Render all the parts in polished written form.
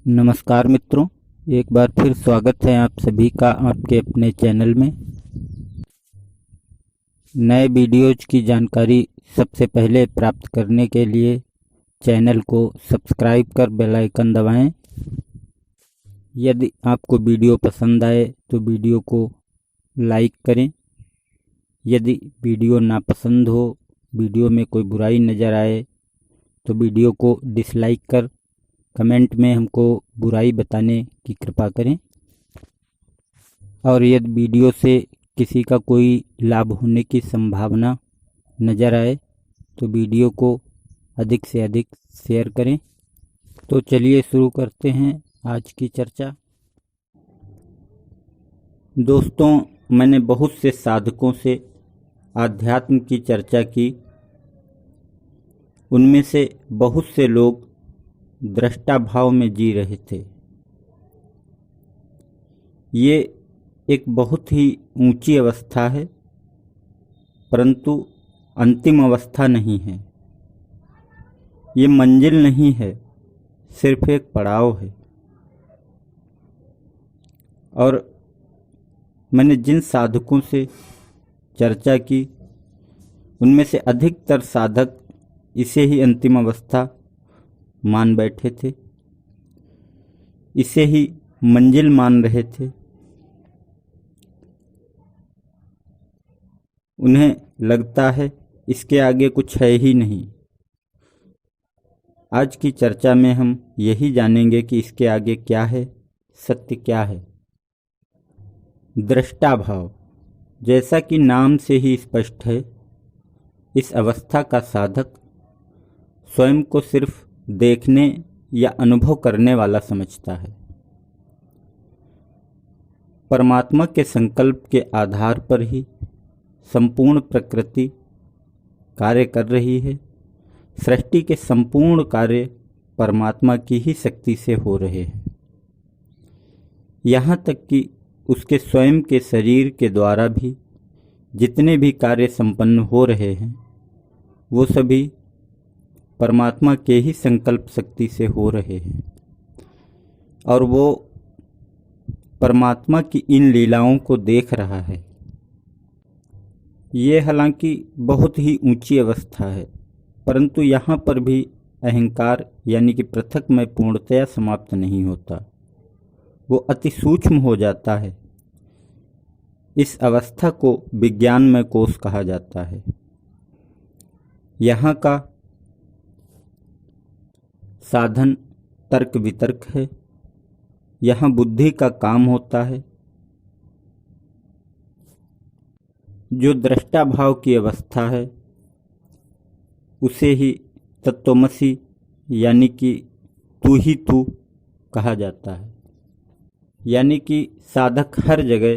नमस्कार मित्रों, एक बार फिर स्वागत है आप सभी का आपके अपने चैनल में। नए वीडियोज की जानकारी सबसे पहले प्राप्त करने के लिए चैनल को सब्सक्राइब कर बेल आइकन दबाएं। यदि आपको वीडियो पसंद आए तो वीडियो को लाइक करें। यदि वीडियो नापसंद हो, वीडियो में कोई बुराई नज़र आए तो वीडियो को डिसलाइक कर कमेंट में हमको बुराई बताने की कृपा करें। और यदि वीडियो से किसी का कोई लाभ होने की संभावना नज़र आए तो वीडियो को अधिक से अधिक शेयर करें। तो चलिए शुरू करते हैं आज की चर्चा। दोस्तों, मैंने बहुत से साधकों से आध्यात्म की चर्चा की। उनमें से बहुत से लोग दृष्टा भाव में जी रहे थे। ये एक बहुत ही ऊंची अवस्था है, परंतु अंतिम अवस्था नहीं है। ये मंजिल नहीं है, सिर्फ एक पड़ाव है। और मैंने जिन साधकों से चर्चा की उनमें से अधिकतर साधक इसे ही अंतिम अवस्था मान बैठे थे, इसे ही मंजिल मान रहे थे। उन्हें लगता है इसके आगे कुछ है ही नहीं। आज की चर्चा में हम यही जानेंगे कि इसके आगे क्या है, सत्य क्या है। दृष्टा भाव, जैसा कि नाम से ही स्पष्ट है, इस अवस्था का साधक स्वयं को सिर्फ देखने या अनुभव करने वाला समझता है। परमात्मा के संकल्प के आधार पर ही संपूर्ण प्रकृति कार्य कर रही है। सृष्टि के संपूर्ण कार्य परमात्मा की ही शक्ति से हो रहे हैं। यहाँ तक कि उसके स्वयं के शरीर के द्वारा भी जितने भी कार्य संपन्न हो रहे हैं वो सभी परमात्मा के ही संकल्प शक्ति से हो रहे हैं। और वो परमात्मा की इन लीलाओं को देख रहा है। ये हालांकि बहुत ही ऊंची अवस्था है, परंतु यहाँ पर भी अहंकार यानी कि पृथक में पूर्णतया समाप्त नहीं होता, वो अति सूक्ष्म हो जाता है। इस अवस्था को विज्ञानमय कोश कहा जाता है। यहाँ का साधन तर्क वितर्क है। यहाँ बुद्धि का काम होता है। जो दृष्टा भाव की अवस्था है उसे ही तत्वमसि यानी कि तू ही तू कहा जाता है। यानी कि साधक हर जगह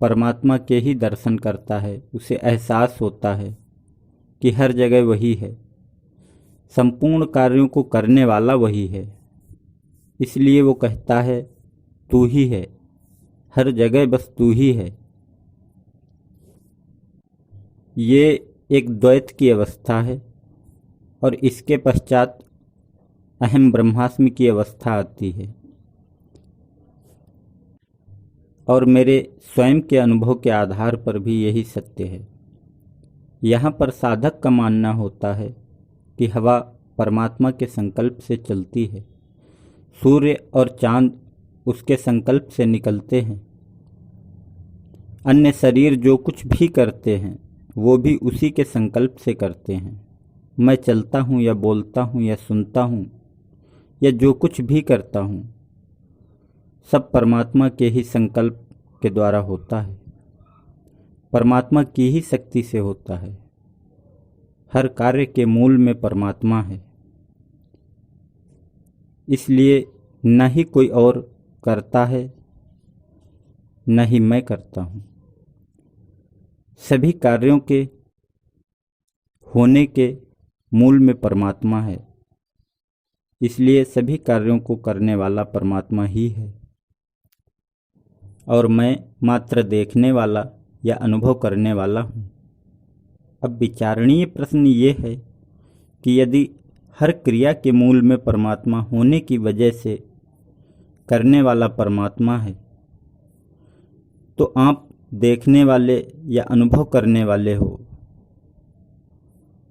परमात्मा के ही दर्शन करता है। उसे एहसास होता है कि हर जगह वही है, संपूर्ण कार्यों को करने वाला वही है। इसलिए वो कहता है तू ही है, हर जगह बस तू ही है। ये एक द्वैत की अवस्था है। और इसके पश्चात अहम ब्रह्मास्मि की अवस्था आती है। और मेरे स्वयं के अनुभव के आधार पर भी यही सत्य है। यहाँ पर साधक का मानना होता है कि हवा परमात्मा के संकल्प से चलती है, सूर्य और चांद उसके संकल्प से निकलते हैं, अन्य शरीर जो कुछ भी करते हैं वो भी उसी के संकल्प से करते हैं। मैं चलता हूँ या बोलता हूँ या सुनता हूँ या जो कुछ भी करता हूँ, सब परमात्मा के ही संकल्प के द्वारा होता है, परमात्मा की ही शक्ति से होता है। हर कार्य के मूल में परमात्मा है। इसलिए न ही कोई और करता है, न ही मैं करता हूँ। सभी कार्यों के होने के मूल में परमात्मा है। इसलिए सभी कार्यों को करने वाला परमात्मा ही है और मैं मात्र देखने वाला या अनुभव करने वाला हूँ। अब विचारणीय प्रश्न ये है कि यदि हर क्रिया के मूल में परमात्मा होने की वजह से करने वाला परमात्मा है, तो आप देखने वाले या अनुभव करने वाले हो।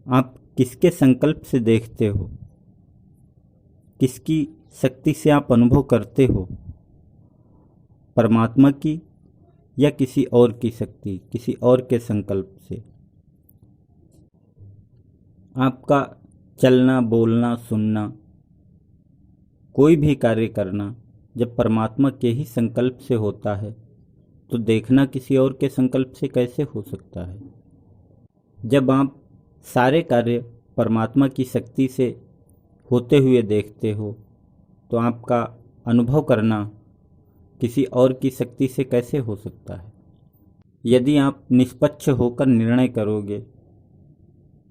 आप किसके संकल्प से देखते हो, किसकी शक्ति से आप अनुभव करते हो, परमात्मा की या किसी और की शक्ति, किसी और के संकल्प से। आपका चलना, बोलना, सुनना, कोई भी कार्य करना जब परमात्मा के ही संकल्प से होता है, तो देखना किसी और के संकल्प से कैसे हो सकता है। जब आप सारे कार्य परमात्मा की शक्ति से होते हुए देखते हो, तो आपका अनुभव करना किसी और की शक्ति से कैसे हो सकता है। यदि आप निष्पक्ष होकर निर्णय करोगे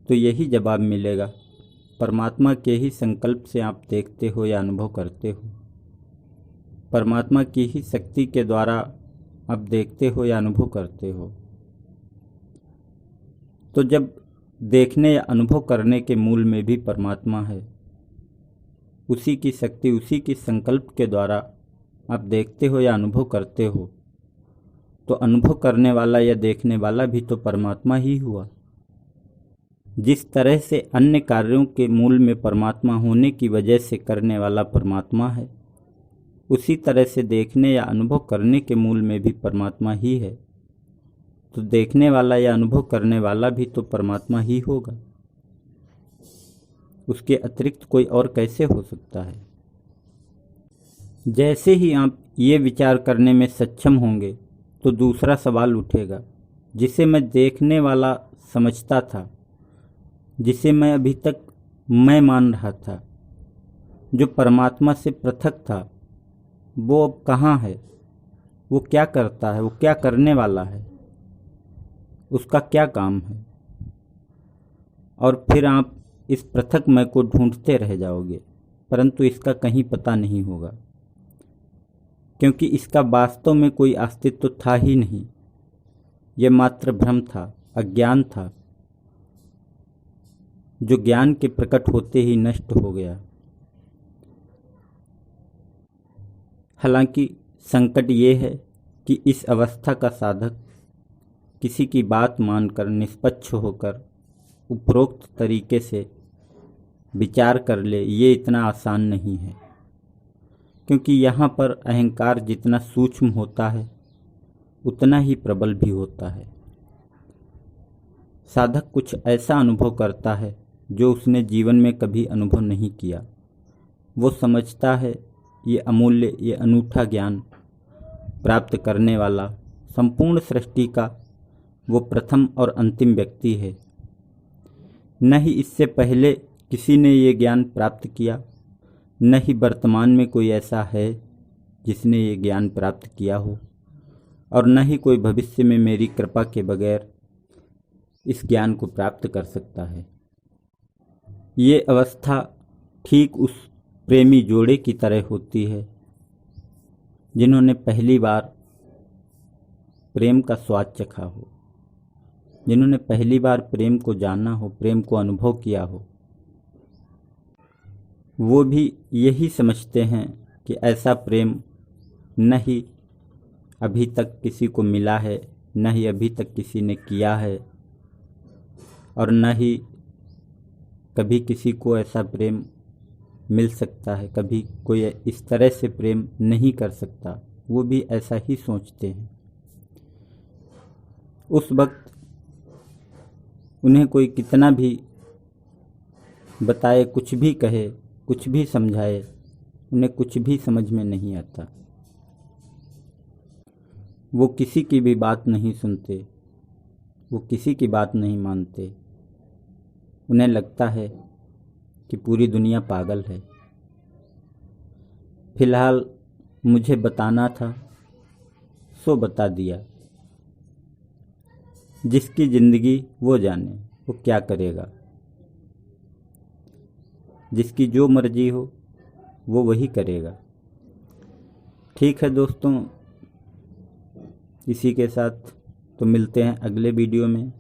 तो यही जवाब मिलेगा, परमात्मा के ही संकल्प से आप देखते हो या अनुभव करते हो, परमात्मा की ही शक्ति के द्वारा आप देखते हो या अनुभव करते हो। तो जब देखने या अनुभव करने के मूल में भी परमात्मा है, उसी की शक्ति, उसी की संकल्प के द्वारा आप देखते हो या अनुभव करते हो, तो अनुभव करने वाला या देखने वाला भी तो परमात्मा ही हुआ। जिस तरह से अन्य कार्यों के मूल में परमात्मा होने की वजह से करने वाला परमात्मा है, उसी तरह से देखने या अनुभव करने के मूल में भी परमात्मा ही है, तो देखने वाला या अनुभव करने वाला भी तो परमात्मा ही होगा। उसके अतिरिक्त कोई और कैसे हो सकता है। जैसे ही आप ये विचार करने में सक्षम होंगे, तो दूसरा सवाल उठेगा, जिसे मैं देखने वाला समझता था, जिसे मैं अभी तक मैं मान रहा था, जो परमात्मा से पृथक था, वो अब कहाँ है, वो क्या करता है, वो क्या करने वाला है, उसका क्या काम है। और फिर आप इस पृथक मैं को ढूंढते रह जाओगे, परंतु इसका कहीं पता नहीं होगा, क्योंकि इसका वास्तव में कोई अस्तित्व था ही नहीं। यह मात्र भ्रम था, अज्ञान था, जो ज्ञान के प्रकट होते ही नष्ट हो गया। हालांकि संकट ये है कि इस अवस्था का साधक किसी की बात मानकर निष्पक्ष होकर उपरोक्त तरीके से विचार कर ले, ये इतना आसान नहीं है, क्योंकि यहाँ पर अहंकार जितना सूक्ष्म होता है उतना ही प्रबल भी होता है। साधक कुछ ऐसा अनुभव करता है जो उसने जीवन में कभी अनुभव नहीं किया। वो समझता है ये अमूल्य, ये अनूठा ज्ञान प्राप्त करने वाला संपूर्ण सृष्टि का वो प्रथम और अंतिम व्यक्ति है। न ही इससे पहले किसी ने ये ज्ञान प्राप्त किया, न ही वर्तमान में कोई ऐसा है जिसने ये ज्ञान प्राप्त किया हो, और न ही कोई भविष्य में मेरी कृपा के बगैर इस ज्ञान को प्राप्त कर सकता है। ये अवस्था ठीक उस प्रेमी जोड़े की तरह होती है जिन्होंने पहली बार प्रेम का स्वाद चखा हो, जिन्होंने पहली बार प्रेम को जाना हो, प्रेम को अनुभव किया हो। वो भी यही समझते हैं कि ऐसा प्रेम न ही अभी तक किसी को मिला है, न ही अभी तक किसी ने किया है, और न ही कभी किसी को ऐसा प्रेम मिल सकता है। कभी कोई इस तरह से प्रेम नहीं कर सकता, वो भी ऐसा ही सोचते हैं। उस वक्त उन्हें कोई कितना भी बताए, कुछ भी कहे, कुछ भी समझाए, उन्हें कुछ भी समझ में नहीं आता। वो किसी की भी बात नहीं सुनते, वो किसी की बात नहीं मानते। उन्हें लगता है कि पूरी दुनिया पागल है। फिलहाल मुझे बताना था सो बता दिया। जिसकी जिंदगी वो जाने वो क्या करेगा। जिसकी जो मर्जी हो वो वही करेगा। ठीक है दोस्तों, इसी के साथ तो मिलते हैं अगले वीडियो में।